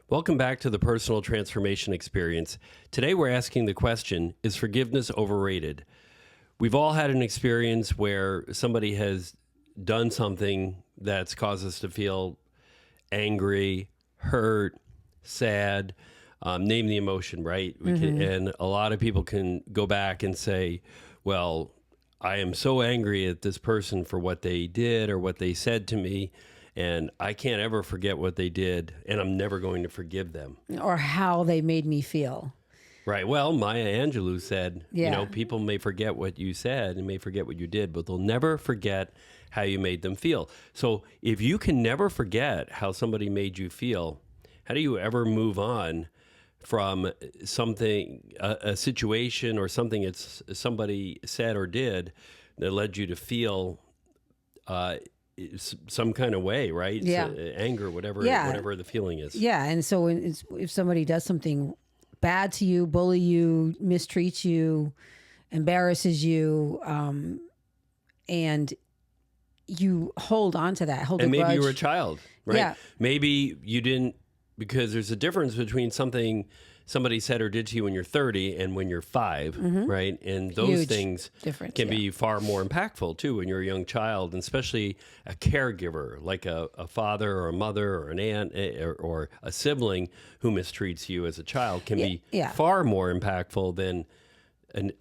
Welcome back to the Personal Transformation Experience. Today we're asking the question, is forgiveness overrated? We've all had an experience where somebody has done something that's caused us to feel angry, hurt, sad, name the emotion, right? And a lot of people can go back and say, well, I am so angry at this person for what they did or what they said to me, and I can't ever forget what they did, and I'm never going to forgive them. Or how they made me feel. Right. Well, Maya Angelou said, Yeah. people may forget what you said and may forget what you did, but they'll never forget how you made them feel. So if you can never forget how somebody made you feel, how do you ever move on from something, a situation or something it's somebody said or did that led you to feel some kind of way, right? Yeah. So, anger, whatever the feeling is. Yeah. And so if somebody does something bad to you, bully you, mistreats you, embarrasses you, and you hold on to that, And maybe grudge. you were a child, right? Yeah. Maybe you didn't, because there's a difference between something somebody said or did to you when you're 30 and when you're 5, right? And those Huge things difference, can yeah. be far more impactful too when you're a young child, and especially a caregiver like a father or a mother or an aunt or a sibling who mistreats you as a child can be far more impactful than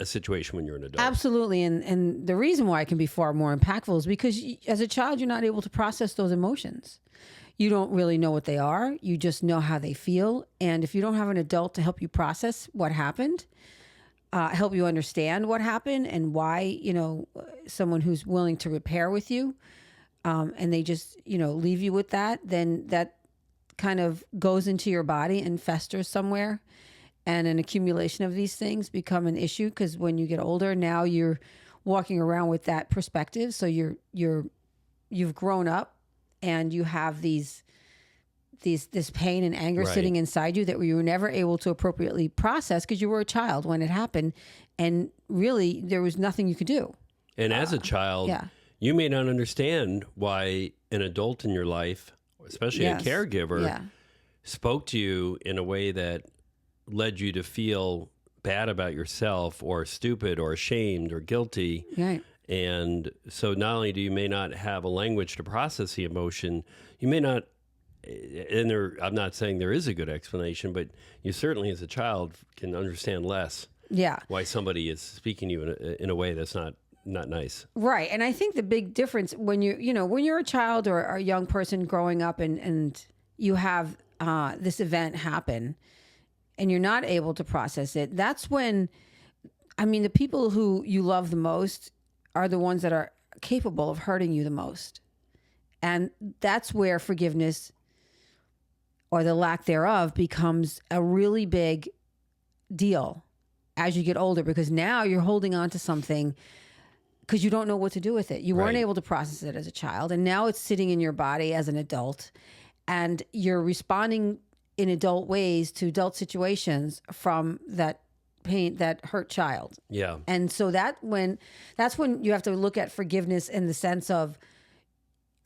a situation when you're an adult. Absolutely. And the reason why it can be far more impactful is because as a child, you're not able to process those emotions. You don't really know what they are. You just know how they feel. And if you don't have an adult to help you process what happened, help you understand what happened and why, someone who's willing to repair with you, and they just, leave you with that, then that kind of goes into your body and festers somewhere. And an accumulation of these things become an issue because when you get older, now you're walking around with that perspective. So you've grown up. And you have this pain and anger sitting inside you that you were never able to appropriately process because you were a child when it happened, and really there was nothing you could do. And as a child, you may not understand why an adult in your life, especially a caregiver, spoke to you in a way that led you to feel bad about yourself or stupid or ashamed or guilty. Right. And so not only do you may not have a language to process the emotion, you may not, and I'm not saying there is a good explanation, but you certainly as a child can understand less why somebody is speaking to you in a way that's not nice. Right. And I think the big difference when you're a child or a young person growing up and you have this event happen and you're not able to process it, that's when, the people who you love the most are the ones that are capable of hurting you the most. And that's where forgiveness or the lack thereof becomes a really big deal as you get older, because now you're holding on to something because you don't know what to do with it. You weren't able to process it as a child, and now it's sitting in your body as an adult, and you're responding in adult ways to adult situations from that pain, that hurt child. Yeah. And so that's when you have to look at forgiveness in the sense of,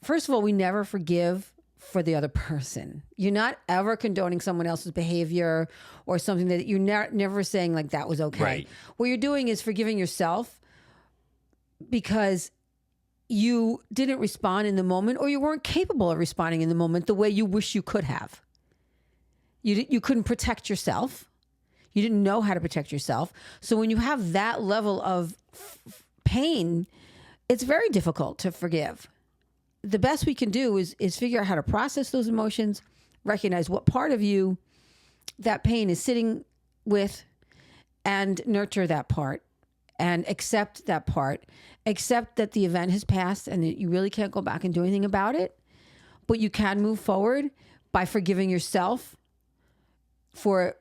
first of all, we never forgive for the other person. You're not ever condoning someone else's behavior or something that you're never saying like that was okay. Right. What you're doing is forgiving yourself because you didn't respond in the moment, or you weren't capable of responding in the moment the way you wish you could have. You couldn't protect yourself. You didn't know how to protect yourself. So when you have that level of pain, it's very difficult to forgive. The best we can do is figure out how to process those emotions, recognize what part of you that pain is sitting with, and nurture that part and accept that part. Accept that the event has passed and that you really can't go back and do anything about it, but you can move forward by forgiving yourself for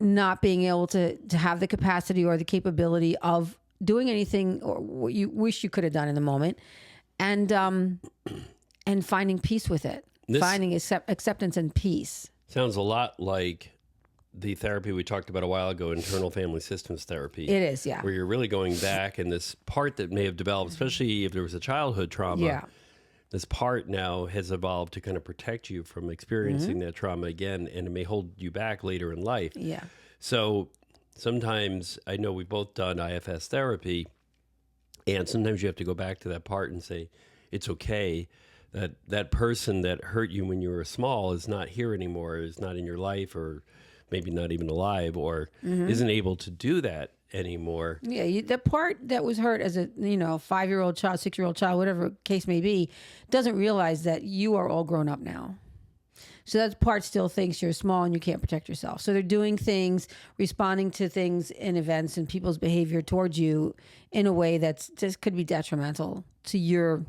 not being able to have the capacity or the capability of doing anything or what you wish you could have done in the moment, and finding peace with it, finding acceptance and peace. Sounds a lot like the therapy we talked about a while ago, internal family systems therapy. It is, yeah. Where you're really going back, and this part that may have developed, especially if there was a childhood trauma, this part now has evolved to kind of protect you from experiencing that trauma again, and it may hold you back later in life. Yeah. So sometimes, I know we've both done IFS therapy, and sometimes you have to go back to that part and say, it's okay that that person that hurt you when you were small is not here anymore, is not in your life, or maybe not even alive, or isn't able to do that anymore. Yeah, the part that was hurt as a 5-year-old child, 6-year-old child, whatever case may be, doesn't realize that you are all grown up now. So that part still thinks you're small and you can't protect yourself. So they're doing things, responding to things in events and people's behavior towards you in a way that's just could be detrimental to your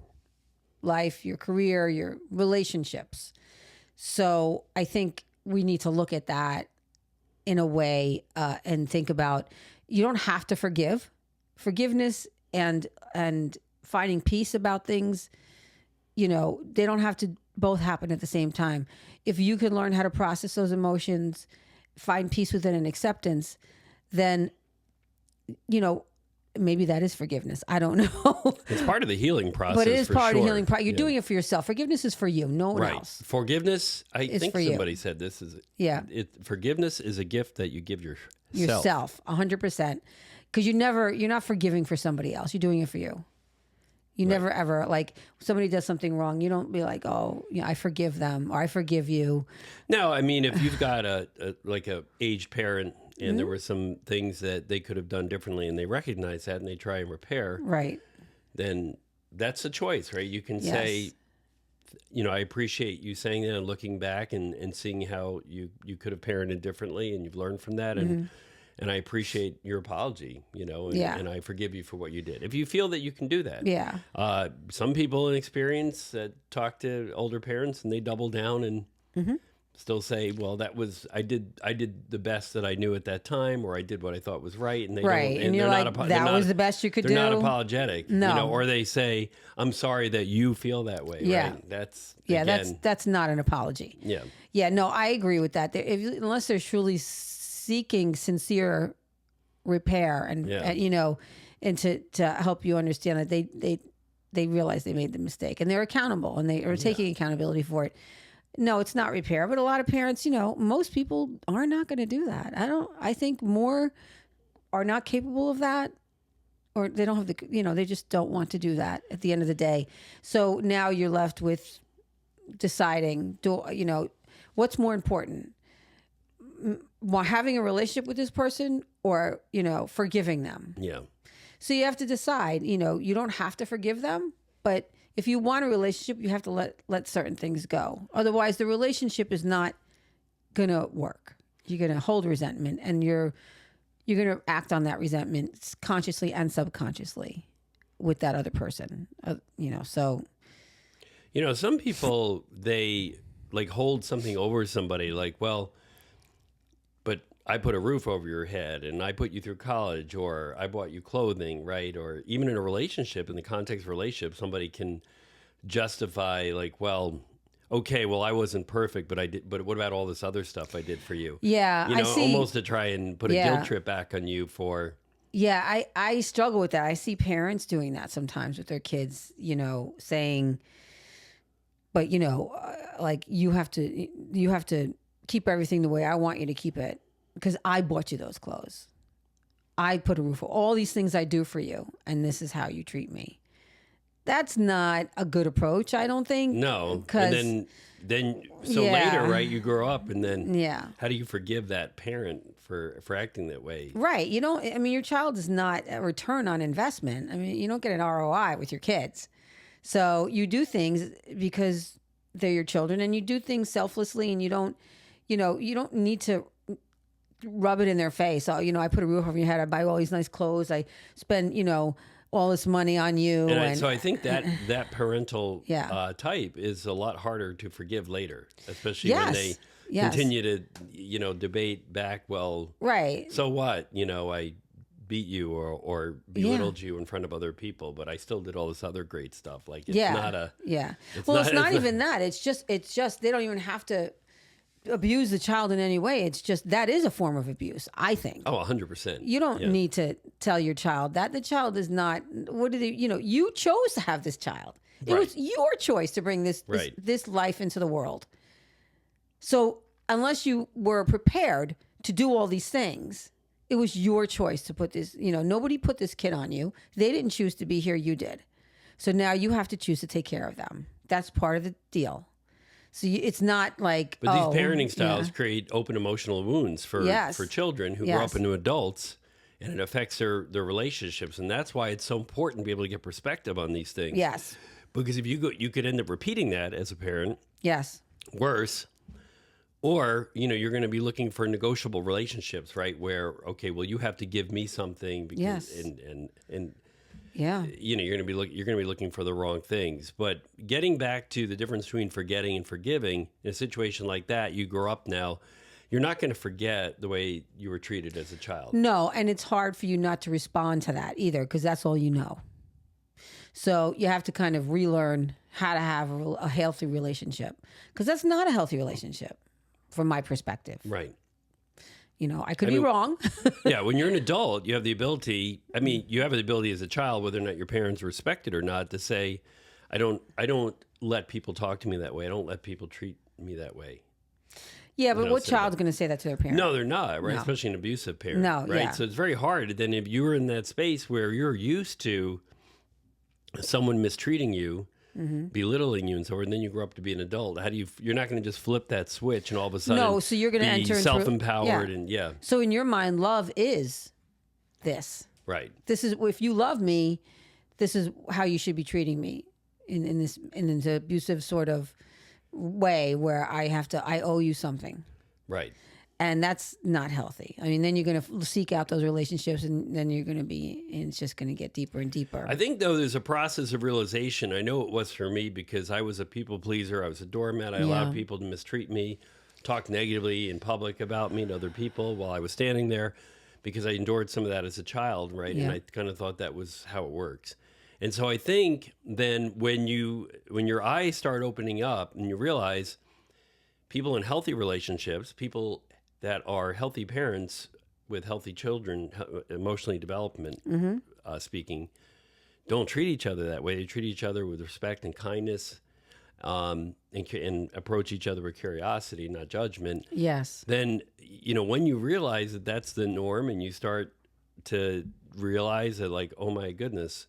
life, your career, your relationships. So I think we need to look at that in a way and think about, you don't have to forgive. Forgiveness and finding peace about things, they don't have to both happen at the same time. If you can learn how to process those emotions, find peace within and acceptance, then, maybe that is forgiveness. I don't know. It's part of the healing process. But it is part of the sure. healing process. You're doing it for yourself. Forgiveness is for you, no one else. Forgiveness, I think for you. somebody said this is forgiveness is a gift that you give yourself 100%, because you're not forgiving for somebody else. You're doing it for you. You never ever, like, somebody does something wrong, you don't be like, oh, I forgive them or I forgive you. No, I mean, if you've got a aged parent and there were some things that they could have done differently and they recognize that and they try and repair, right, then that's a choice, right? You can say, I appreciate you saying that and looking back and seeing how you could have parented differently and you've learned from that. And I appreciate your apology, and I forgive you for what you did. If you feel that you can do that. Yeah. Some people in experience talk to older parents and they double down and still say, well, I did the best that I knew at that time, or I did what I thought was right. And they don't, and you're like, that was the best you could do. They're not apologetic. No. Or they say, I'm sorry that you feel that way. Yeah. Right? That's not an apology. Yeah. Yeah, no, I agree with that. Unless they're truly seeking sincere repair and to help you understand that they realize they made the mistake and they're accountable and they are taking accountability for it. No, it's not repair, but a lot of parents, most people are not going to do that. I think more are not capable of that, or they don't have they just don't want to do that at the end of the day. So now you're left with deciding, what's more important? Having a relationship with this person or, forgiving them. Yeah. So you have to decide, you don't have to forgive them, but if you want a relationship, you have to let certain things go. Otherwise, the relationship is not going to work. You're going to hold resentment and you're going to act on that resentment consciously and subconsciously with that other person, so. Some people, they hold something over somebody but I put a roof over your head and I put you through college, or I bought you clothing, right? Or even in a relationship, in the context of a relationship, somebody can justify I wasn't perfect, but I did, but what about all this other stuff I did for you? Yeah. I see, almost to try and put a guilt trip back on you for. Yeah. I struggle with that. I see parents doing that sometimes with their kids, saying, but you have to keep everything the way I want you to keep it. Because I bought you those clothes. I put a roof over all these things I do for you, and this is how you treat me. That's not a good approach, I don't think. No. And then later, right, you grow up, and then how do you forgive that parent for acting that way? Right. Your child is not a return on investment. You don't get an ROI with your kids. So you do things because they're your children, and you do things selflessly, and you don't need to rub it in their face. Oh, I put a roof over your head. I buy all these nice clothes. I spend, all this money on you. So I think that parental type is a lot harder to forgive later, especially when they continue to, debate back. Well, right. So what? I beat you or belittled you in front of other people, but I still did all this other great stuff. It's not a. Yeah. It's not even that. It's just they don't even have to abuse the child in any way. It's just that is a form of abuse, I think. Oh, 100%. You don't need to tell your child that. The child is not, what did you chose to have this child. It Right. was your choice to bring this life into the world. So unless you were prepared to do all these things, it was your choice to put this, nobody put this kid on you. They didn't choose to be here. You did. So now you have to choose to take care of them. That's part of the deal. So it's not like, But these parenting styles create open emotional wounds for children who grow up into adults, and it affects their relationships. And that's why it's so important to be able to get perspective on these things. Yes. Because if you could end up repeating that as a parent. Yes. Worse. Or, you're going to be looking for negotiable relationships, right? Where, okay, well, you have to give me something because, and yeah, you're going to be looking for the wrong things. But getting back to the difference between forgetting and forgiving, in a situation like that, you grow up now, you're not going to forget the way you were treated as a child. No, and it's hard for you not to respond to that either, because that's all you know. So you have to kind of relearn how to have a healthy relationship, because that's not a healthy relationship from my perspective. Right. I could be wrong. Yeah, when you're an adult, you have the ability, you have the ability as a child, whether or not your parents respect it or not, to say, I don't let people talk to me that way. I don't let people treat me that way. Yeah, but what child's going to say that to their parent? No, they're not, right? No. Especially an abusive parent. No, right? yeah. So it's very hard. Then if you're in that space where you're used to someone mistreating you, belittling you and so forth, and then you grow up to be an adult, you're not going to just flip that switch and all of a sudden no, so you're going to enter into self-empowered So in your mind, love is this. Right. This is, if you love me, this is how you should be treating me in this abusive sort of way where I owe you something. Right. And that's not healthy. Then you're going to seek out those relationships, and then and it's just going to get deeper and deeper. I think, though, there's a process of realization. I know it was for me because I was a people pleaser. I was a doormat. I allowed people to mistreat me, talk negatively in public about me and other people while I was standing there, because I endured some of that as a child, right? Yeah. And I kind of thought that was how it works. And so I think then when your eyes start opening up and you realize people in healthy relationships, people that are healthy parents with healthy children, emotionally development speaking, don't treat each other that way. They treat each other with respect and kindness, and approach each other with curiosity, not judgment. Yes. Then, when you realize that that's the norm, and you start to realize that, like, oh my goodness,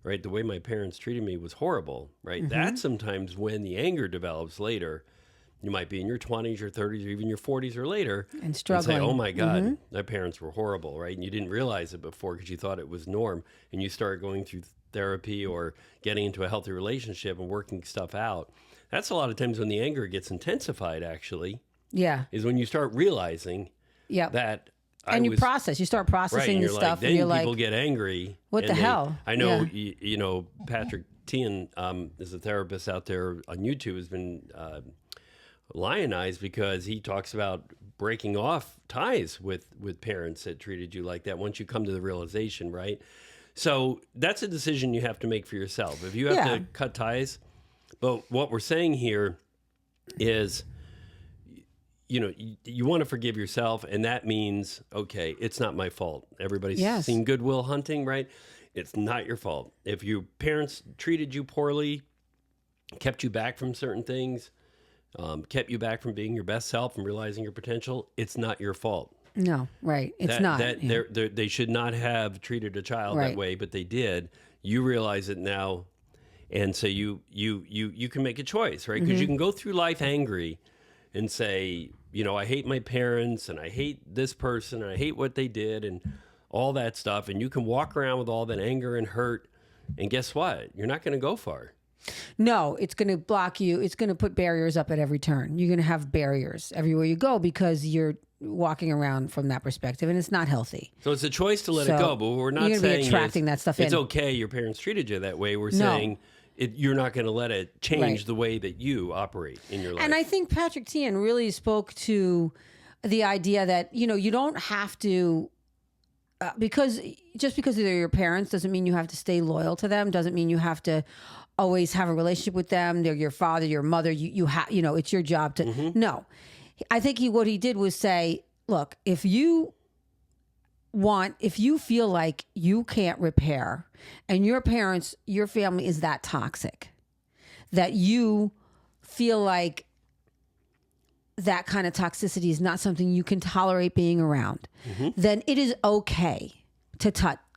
right, the way my parents treated me was horrible, right? That's sometimes when the anger develops later. You might be in your 20s, your 30s, or even your 40s or later. And struggling. And say, oh my God, my parents were horrible, right? And you didn't realize it before because you thought it was norm. And you start going through therapy or getting into a healthy relationship and working stuff out. That's a lot of times when the anger gets intensified, actually. Yeah. Is when you start realizing that you start processing this stuff. Then and you're people like, get angry. what the hell? I know, Patrick Tian is a therapist out there on YouTube, has been lionized because he talks about breaking off ties with parents that treated you like that once you come to the realization, right? So that's a decision you have to make for yourself. If you have to cut ties, but what we're saying here is, you want to forgive yourself, and that means, okay, it's not my fault. Everybody's seen Good Will Hunting, right? It's not your fault. If your parents treated you poorly, kept you back from certain things, kept you back from being your best self and realizing your potential, it's not your fault. No, right. It's not. They should not have treated a child that way, but they did. You realize it now, and so you can make a choice, right? Because you can go through life angry and say, I hate my parents, and I hate this person, and I hate what they did, and all that stuff. And you can walk around with all that anger and hurt, and guess what? You're not going to go far. No, it's going to block you. It's going to put barriers up at every turn. You're going to have barriers everywhere you go because you're walking around from that perspective, and it's not healthy. So it's a choice to let it go, but we're not saying be attracting that stuff it's in. okay your parents treated you that way. We're saying you're not going to let it change the way that you operate in your life. And I think Patrick Tian really spoke to the idea that, you don't have to, because they're your parents doesn't mean you have to stay loyal to them, doesn't mean you have to always have a relationship with them. They're your father, your mother. You have, it's your job to, no. I think what he did was say, look, if you feel like you can't repair and your family is that toxic, that you feel like that kind of toxicity is not something you can tolerate being around, then it is okay to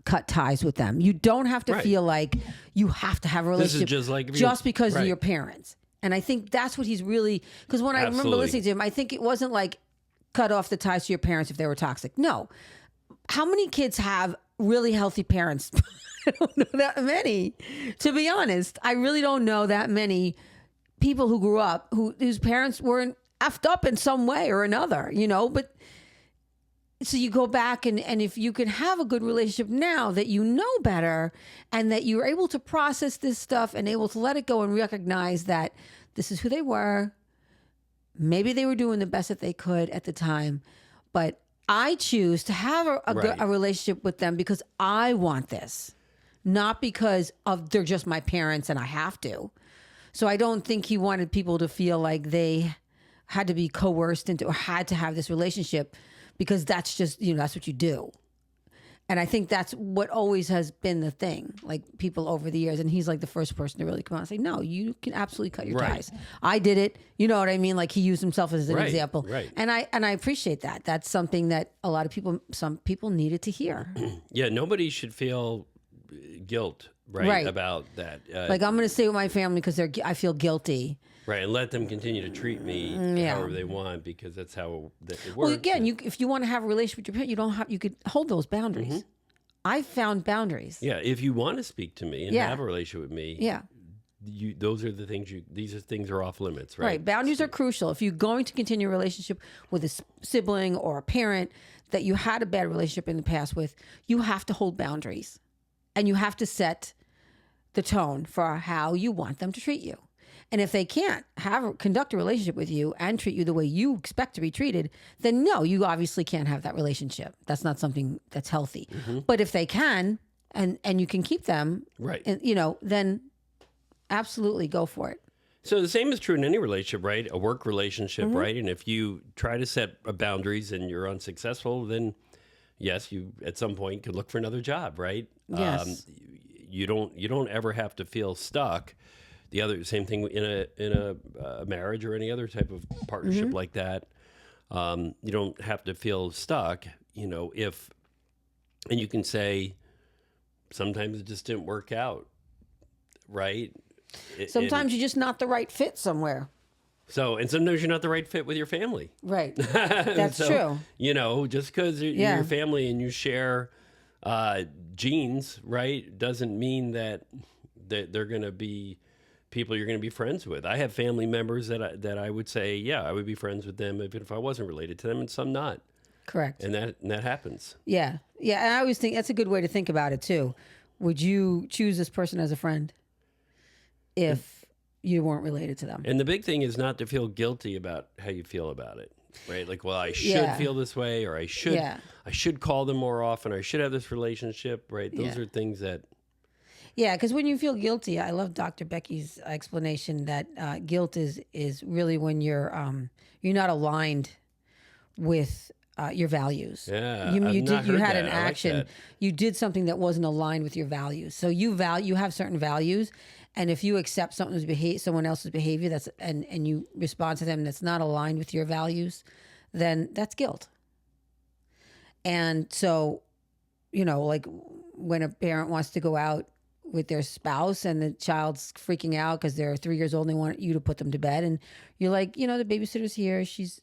cut ties with them. You don't have to feel like you have to have a relationship just because of your parents. And I think that's what he's really, because when I remember listening to him, I think it wasn't like cut off the ties to your parents if they were toxic. No. How many kids have really healthy parents? I don't know that many. To be honest, I really don't know that many people who grew up whose parents weren't effed up in some way or another, but so you go back and if you can have a good relationship now that you know better and that you're able to process this stuff and able to let it go and recognize that this is who they were. Maybe they were doing the best that they could at the time, but I choose to have a relationship with them because I want this, not because they're just my parents and I have to. So I don't think he wanted people to feel like they had to be coerced into or had to have this relationship because that's just, that's what you do. And I think that's what always has been the thing, like people over the years. And he's like the first person to really come out and say, no, you can absolutely cut your ties. I did it. You know what I mean? Like he used himself as an example. Right. And I appreciate that. That's something that some people needed to hear. Yeah. Nobody should feel guilt, right. about that. Like I'm going to stay with my family because I feel guilty. Right, and let them continue to treat me however they want because that's how it works. Well, again, if you want to have a relationship with your parent, you could hold those boundaries. I found boundaries. Yeah, if you want to speak to me and have a relationship with me, those are the things these things are off limits, right? Right, boundaries are crucial. If you're going to continue a relationship with a sibling or a parent that you had a bad relationship in the past with, you have to hold boundaries, and you have to set the tone for how you want them to treat you. And if they can't conduct a relationship with you and treat you the way you expect to be treated, then no, you obviously can't have that relationship. That's not something that's healthy. But if they can, and you can keep them, right? And, then absolutely go for it. So the same is true in any relationship, right? A work relationship, right? And if you try to set boundaries and you're unsuccessful, then yes, you at some point could look for another job, right? Yes. You don't ever have to feel stuck. The same thing in a marriage or any other type of partnership like that. You don't have to feel stuck, and you can say, sometimes it just didn't work out, right? Sometimes you're just not the right fit somewhere. And sometimes you're not the right fit with your family. Right. That's true. Just because you're your family and you share genes, right, doesn't mean that they're going to be people you're going to be friends with. I have family members that I would say, I would be friends with them even if I wasn't related to them, and some not. Correct. And that happens. Yeah. Yeah. And I always think that's a good way to think about it too. Would you choose this person as a friend if you weren't related to them? And the big thing is not to feel guilty about how you feel about it, right? Like, well, I should feel this way, or I should call them more often, or I should have this relationship, right? Those are things that... Yeah, because when you feel guilty, I love Dr. Becky's explanation that guilt is really when you're not aligned with your values. Yeah, you had an action. Like you did something that wasn't aligned with your values. So you have certain values, and if you accept someone else's behavior and you respond to them that's not aligned with your values, then that's guilt. And so, like when a parent wants to go out with their spouse and the child's freaking out because they're 3 years old and they want you to put them to bed, and you're like, the babysitter's here, she's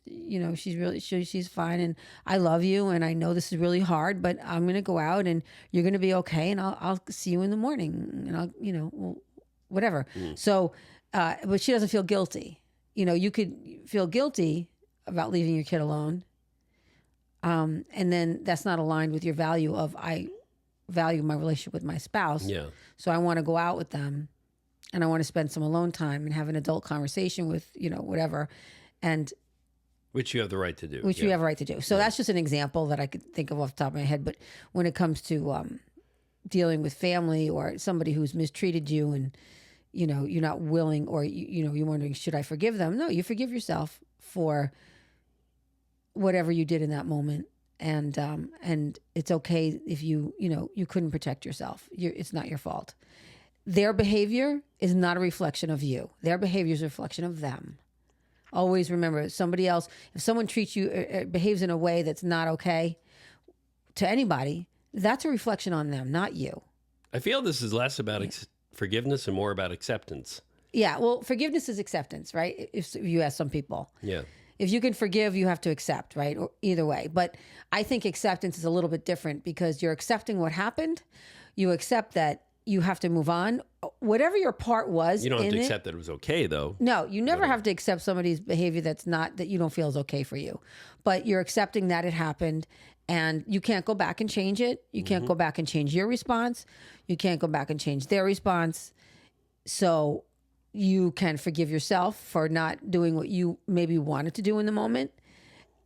fine, and I love you, and I know this is really hard, but I'm gonna go out and you're gonna be okay, and I'll see you in the morning, and I'll whatever. So but she doesn't feel guilty. You could feel guilty about leaving your kid alone, and then that's not aligned with your value of I value my relationship with my spouse. Yeah. So I want to go out with them, and I want to spend some alone time and have an adult conversation with, whatever. And which you have the right to do. You have a right to do. So that's just an example that I could think of off the top of my head. But when it comes to dealing with family or somebody who's mistreated you and, you're not willing, or, you're wondering, should I forgive them? No, you forgive yourself for whatever you did in that moment. And it's okay if you couldn't protect yourself. It's not your fault. Their behavior is not a reflection of you. Their behavior is a reflection of them. Always remember, somebody else, if someone treats you, behaves in a way that's not okay to anybody, that's a reflection on them, not you. I feel this is less about forgiveness and more about acceptance. Yeah, well, forgiveness is acceptance, right? If you ask some people. Yeah. If you can forgive, you have to accept, right? Or either way. But I think acceptance is a little bit different because you're accepting what happened. You accept that you have to move on. Whatever your part was, you don't have to accept that it was okay, though. No, you never have to accept somebody's behavior that you don't feel is okay for you. But you're accepting that it happened, and you can't go back and change it. You can't go back and change your response. You can't go back and change their response. So you can forgive yourself for not doing what you maybe wanted to do in the moment,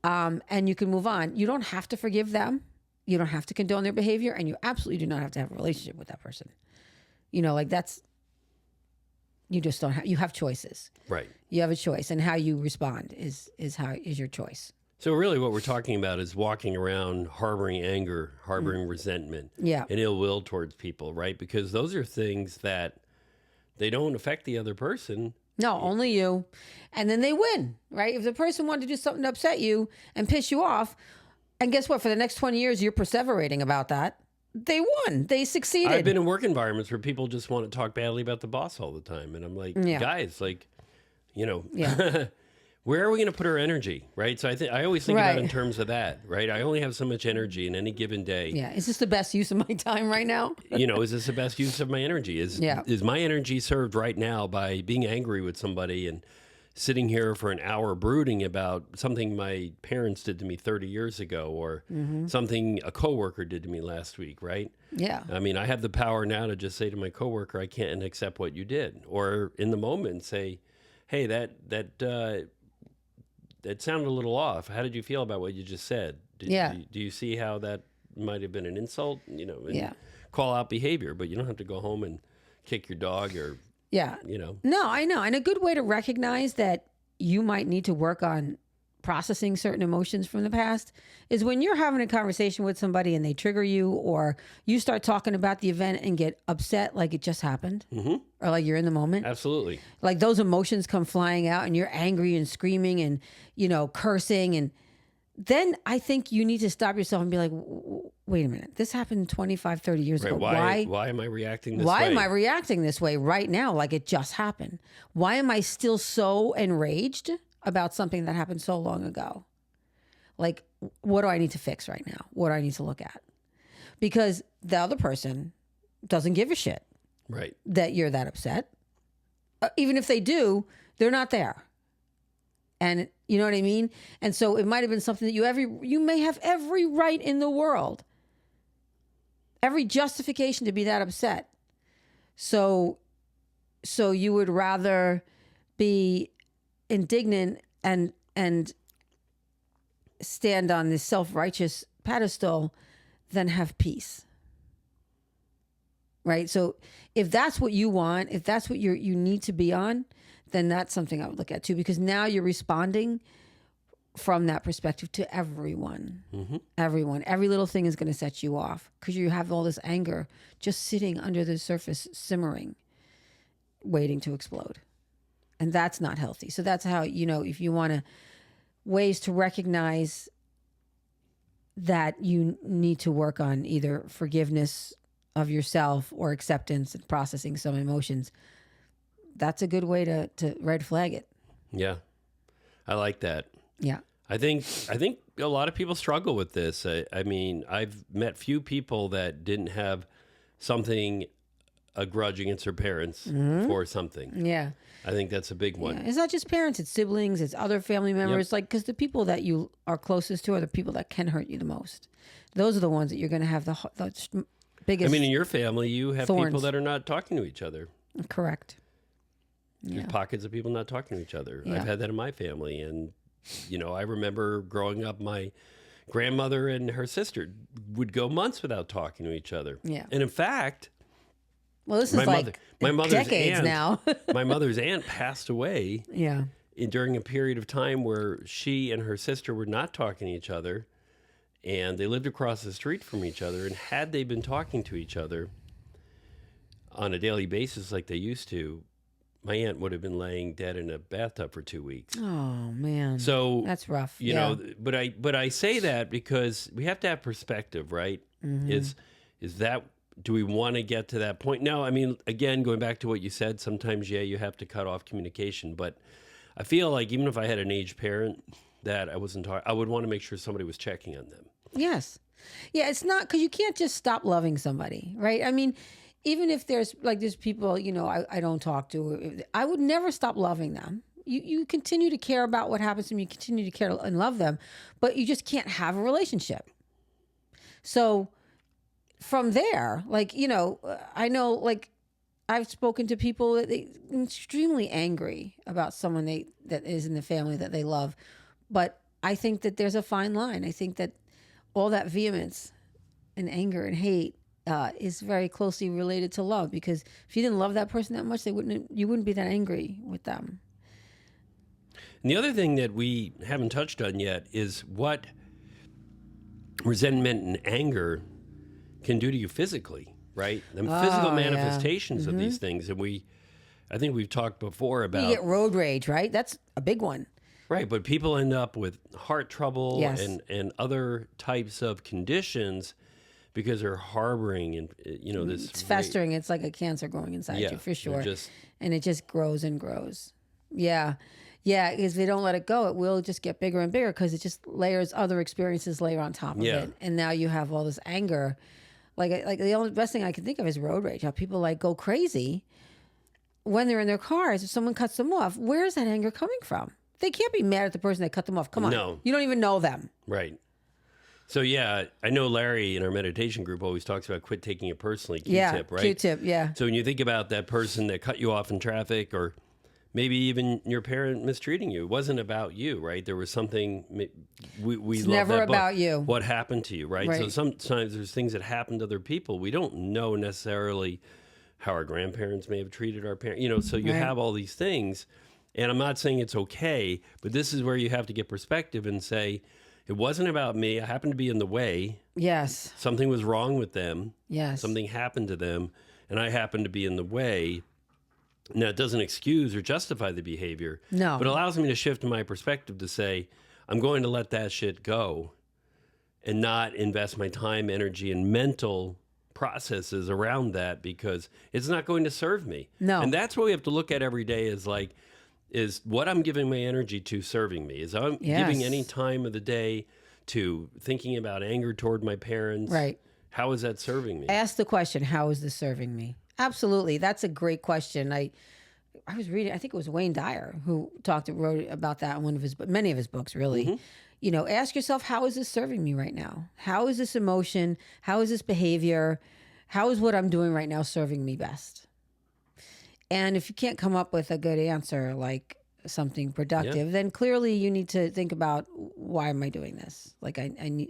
and you can move on. You don't have to forgive them. You don't have to condone their behavior, and you absolutely do not have to have a relationship with that person. You just don't have, you have choices. Right. You have a choice, and how you respond is your choice. So really what we're talking about is walking around harboring anger, harboring resentment, and ill will towards people, right? Because those are things that they don't affect the other person. No, only you. And then they win, right? If the person wanted to do something to upset you and piss you off, and guess what? For the next 20 years, you're perseverating about that. They won. They succeeded. I've been in work environments where people just want to talk badly about the boss all the time. And I'm like, guys, where are we going to put our energy, right? So I always think about it in terms of that, right? I only have so much energy in any given day. Yeah. Is this the best use of my time right now? Is this the best use of my energy? Is my energy served right now by being angry with somebody and sitting here for an hour brooding about something my parents did to me 30 years ago or something a coworker did to me last week, right? Yeah. I mean, I have the power now to just say to my coworker, I can't accept what you did. Or in the moment say, hey, that sounded a little off. How did you feel about what you just said? Do you see how that might have been an insult? And call out behavior, but you don't have to go home and kick your dog or... Yeah. No, I know. And a good way to recognize that you might need to work on processing certain emotions from the past is when you're having a conversation with somebody and they trigger you, or you start talking about the event and get upset like it just happened, or like you're in the moment. Absolutely. Like those emotions come flying out and you're angry and screaming and, cursing. And then I think you need to stop yourself and be like, wait a minute, this happened 25, 30 years ago. Why am I reacting this way? Why am I reacting this way right now like it just happened? Why am I still so enraged about something that happened so long ago? Like, what do I need to fix right now? What do I need to look at? Because the other person doesn't give a shit that you're that upset. Even if they do, they're not there. And you know what I mean? And so it might have been something that you may have every right in the world, every justification to be that upset. So you would rather be indignant and stand on this self-righteous pedestal than have peace. Right? So if that's what you want, if that's what you need to be on, then that's something I would look at too, because now you're responding from that perspective to everyone. Everyone. Every little thing is going to set you off because you have all this anger just sitting under the surface, simmering, waiting to explode. And that's not healthy. So that's how, if you want ways to recognize that you need to work on either forgiveness of yourself or acceptance and processing some emotions, that's a good way to red flag it. Yeah. I like that. Yeah. I think a lot of people struggle with this. I mean, I've met few people that didn't have a grudge against their parents for something. Yeah. I think that's a big one. Yeah. It's not just parents, it's siblings, it's other family members. Like, because the people that you are closest to are the people that can hurt you the most. Those are the ones that you're going to have the biggest. I mean, in your family, you have thorns. people that are not talking to each other. Correct. There's pockets of people not talking to each other. Yeah. I've had that in my family. And, I remember growing up, my grandmother and her sister would go months without talking to each other. Yeah. And in fact, well, this is my mother's decades aunt, now. my mother's aunt passed away. Yeah. during a period of time where she and her sister were not talking to each other, and they lived across the street from each other. And had they been talking to each other on a daily basis like they used to, my aunt would have been laying dead in a bathtub for 2 weeks. Oh man. So that's rough. You know, but I say that because we have to have perspective, right? Is that, do we want to get to that point? No, I mean, again, going back to what you said, sometimes, you have to cut off communication. But I feel like even if I had an aged parent that I wasn't talking, I would want to make sure somebody was checking on them. Yes. Yeah, it's not, because you can't just stop loving somebody, right? I mean, even if there's people, I don't talk to, I would never stop loving them. You continue to care about what happens to them. You continue to care and love them, but you just can't have a relationship. So from there, I know, I've spoken to people that they extremely angry about someone that is in the family that they love. But I think that there's a fine line. I think that all that vehemence and anger and hate is very closely related to love, because if you didn't love that person that much, you wouldn't be that angry with them. And the other thing that we haven't touched on yet is what resentment and anger can do to you physically, right? The physical manifestations of these things. And I think we've talked before about... You get road rage, right? That's a big one. Right, but people end up with heart trouble Yes. and other types of conditions because they're harboring and this. It's festering. It's like a cancer growing inside you, for sure. And it just grows and grows. Yeah. Yeah, because if they don't let it go, it will just get bigger and bigger, because it just layers, other experiences layer on top of it. And now you have all this anger. Like the only best thing I can think of is road rage. How people go crazy when they're in their cars. If someone cuts them off, where is that anger coming from? They can't be mad at the person that cut them off. Come on. No. You don't even know them. Right. So, I know Larry in our meditation group always talks about quit taking it personally. Q-tip, right? Q-tip, yeah. So when you think about that person that cut you off in traffic, or maybe even your parent mistreating you, it wasn't about you, right? There was something, we it's love never that book. about you. What happened to you, right? Right. So sometimes there's things that happen to other people. We don't know necessarily how our grandparents may have treated our parents, so you have all these things. And I'm not saying it's okay, but this is where you have to get perspective and say, it wasn't about me. I happened to be in the way. Yes. Something was wrong with them. Yes. Something happened to them, and I happened to be in the way. Now, it doesn't excuse or justify the behavior. No. But it allows me to shift my perspective to say, I'm going to let that shit go and not invest my time, energy, and mental processes around that, because it's not going to serve me. No. And that's what we have to look at every day, is what I'm giving my energy to serving me? Is I'm giving any time of the day to thinking about anger toward my parents? Right. How is that serving me? Ask the question, how is this serving me? Absolutely. That's a great question. I was reading, I think it was Wayne Dyer who wrote about that in many of his books, really. Ask yourself, how is this serving me right now? How is this emotion? How is this behavior? How is what I'm doing right now serving me best? And if you can't come up with a good answer, like something productive, then clearly you need to think about, why am I doing this?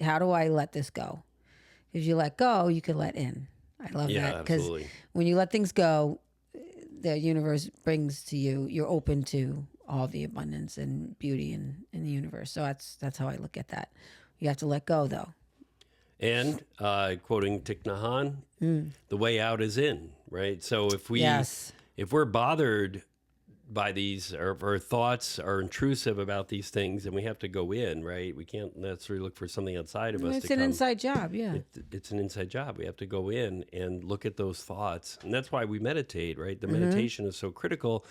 How do I let this go? If you let go, you can let in. I love that, because when you let things go, the universe brings to you, you're open to all the abundance and beauty in the universe. So that's how I look at that. You have to let go, though. And quoting Thich Nhat Hanh, the way out is in, right? So if we're bothered by these, or if our thoughts are intrusive about these things, then we have to go in, right? We can't necessarily look for something outside of us. It's an inside job, yeah. It's an inside job. We have to go in and look at those thoughts. And that's why we meditate, right? The meditation is so critical,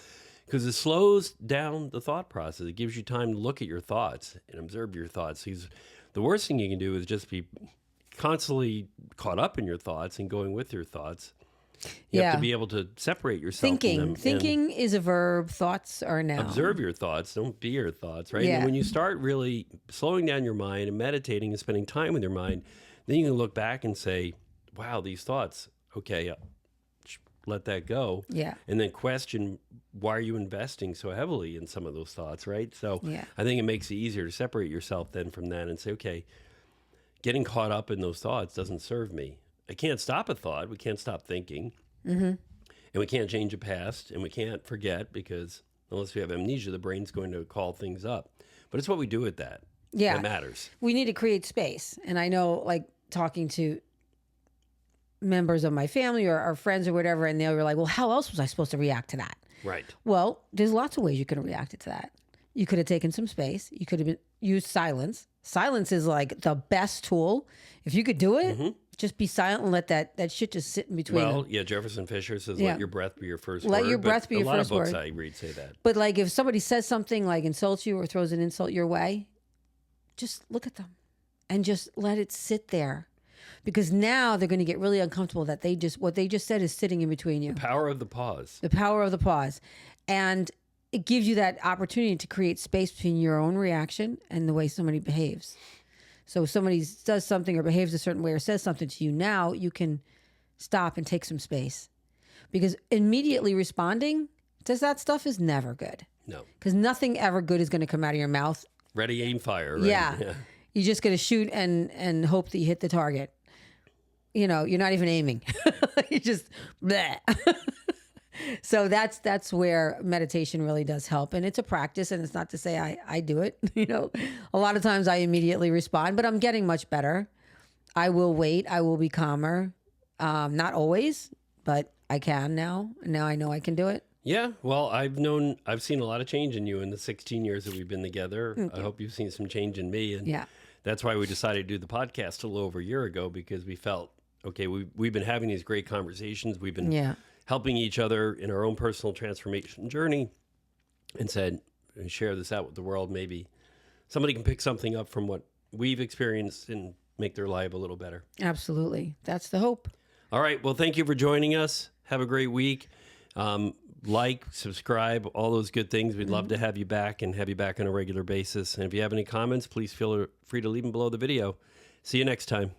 because it slows down the thought process. It gives you time to look at your thoughts and observe your thoughts. Because the worst thing you can do is just be constantly caught up in your thoughts and going with your thoughts. You have to be able to separate yourself from them. Thinking is a verb. Thoughts are a noun. Observe your thoughts. Don't be your thoughts, right? Yeah. And when you start really slowing down your mind and meditating and spending time with your mind, then you can look back and say, wow, these thoughts, okay, let that go. Yeah. And then question, why are you investing so heavily in some of those thoughts, right? So I think it makes it easier to separate yourself then from that and say, okay, getting caught up in those thoughts doesn't serve me. I can't stop a thought. We can't stop thinking. And we can't change a past, and we can't forget, because Unless we have amnesia, the brain's going to call things up. But it's what we do with that that matters. We need to create space. And I know, like, talking to members of my family or our friends or whatever, and they were like, well, how else was I supposed to react to that? Right. Well, there's lots of ways you could have reacted to that. You could have taken some space. You could have used silence. Silence is like the best tool. If you could do it, just be silent and let that shit just sit in between them. Well, yeah, Jefferson Fisher says, let your breath be your first word. Let your breath be your first word. A lot of books I read say that. But like if somebody says something like insults you or throws an insult your way, just look at them and just let it sit there. Because now they're going to get really uncomfortable that what they just said is sitting in between you. The power of the pause. The power of the pause. And it gives you that opportunity to create space between your own reaction and the way somebody behaves. So if somebody does something or behaves a certain way or says something to you, now you can stop and take some space. Because immediately responding to that stuff is never good. No. Because nothing ever good is going to come out of your mouth. Ready, aim, fire. Right? Yeah. You're just going to shoot and hope that you hit the target. You know, you're not even aiming. You just bleh. So that's where meditation really does help. And it's a practice, and it's not to say I do it. You know, a lot of times I immediately respond, but I'm getting much better. I will wait. I will be calmer. Not always, but I can now. Now I know I can do it. Yeah. Well, I've seen a lot of change in you in the 16 years that we've been together. I hope you've seen some change in me. And that's why we decided to do the podcast a little over a year ago, because we felt, okay, we've been having these great conversations. We've been helping each other in our own personal transformation journey, and said, share this out with the world. Maybe somebody can pick something up from what we've experienced and make their life a little better. Absolutely. That's the hope. All right. Well, thank you for joining us. Have a great week. Like, subscribe, all those good things. We'd love to have you back and have you back on a regular basis. And if you have any comments, please feel free to leave them below the video. See you next time.